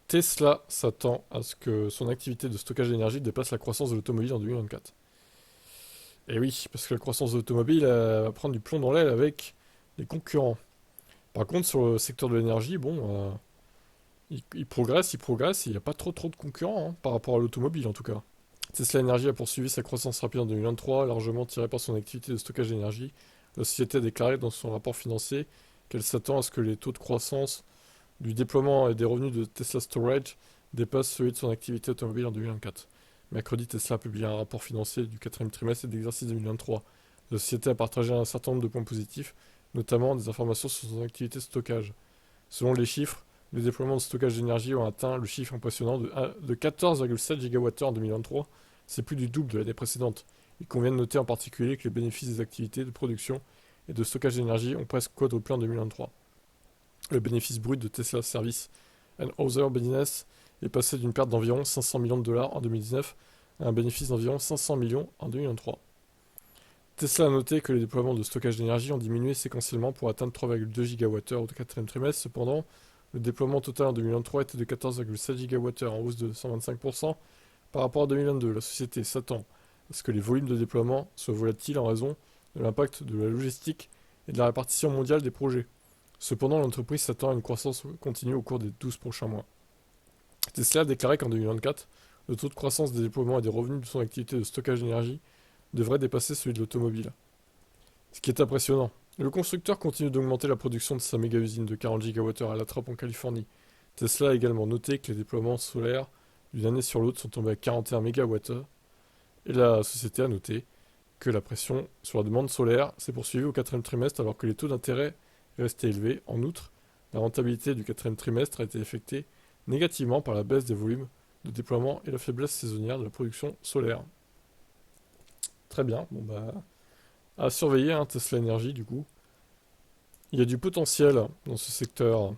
Tesla s'attend à ce que son activité de stockage d'énergie dépasse la croissance de l'automobile en 2024. Et oui, parce que la croissance de l'automobile va prendre du plomb dans l'aile avec les concurrents. Par contre, sur le secteur de l'énergie, bon, il progresse, et il n'y a pas trop de concurrents par rapport à l'automobile en tout cas. Tesla Energy a poursuivi sa croissance rapide en 2023, largement tirée par son activité de stockage d'énergie. La société a déclaré dans son rapport financier qu'elle s'attend à ce que les taux de croissance du déploiement et des revenus de Tesla Storage dépassent celui de son activité automobile en 2024. Mercredi, Tesla a publié un rapport financier du quatrième trimestre et d'exercice 2023. La société a partagé un certain nombre de points positifs, notamment des informations sur son activité de stockage. Selon les chiffres, les déploiements de stockage d'énergie ont atteint le chiffre impressionnant de 14,7 gigawattheures en 2023. C'est plus du double de l'année précédente. Il convient de noter en particulier que les bénéfices des activités de production et de stockage d'énergie ont presque quadruplé en 2023. Le bénéfice brut de Tesla Service and Other Business est passé d'une perte d'environ 500 millions de dollars en 2019 à un bénéfice d'environ 500 millions en 2023. Tesla a noté que les déploiements de stockage d'énergie ont diminué séquentiellement pour atteindre 3,2 gigawattheures au quatrième trimestre. Cependant, le déploiement total en 2023 était de 14,7 gigawattheures, en hausse de 125% par rapport à 2022. La société s'attend à ce que les volumes de déploiement soient volatiles en raison de l'impact de la logistique et de la répartition mondiale des projets. Cependant, l'entreprise s'attend à une croissance continue au cours des 12 prochains mois. Tesla a déclaré qu'en 2024, le taux de croissance des déploiements et des revenus de son activité de stockage d'énergie devrait dépasser celui de l'automobile. Ce qui est impressionnant. Le constructeur continue d'augmenter la production de sa méga-usine de 40 gigawattheures à Lathrop en Californie. Tesla a également noté que les déploiements solaires d'une année sur l'autre sont tombés à 41 mégawattheures, et la société a noté que la pression sur la demande solaire s'est poursuivie au quatrième trimestre alors que les taux d'intérêt restaient élevés. En outre, la rentabilité du quatrième trimestre a été affectée négativement par la baisse des volumes de déploiement et la faiblesse saisonnière de la production solaire. Très bien, bon bah, à surveiller Tesla Energy du coup. Il y a du potentiel dans ce secteur.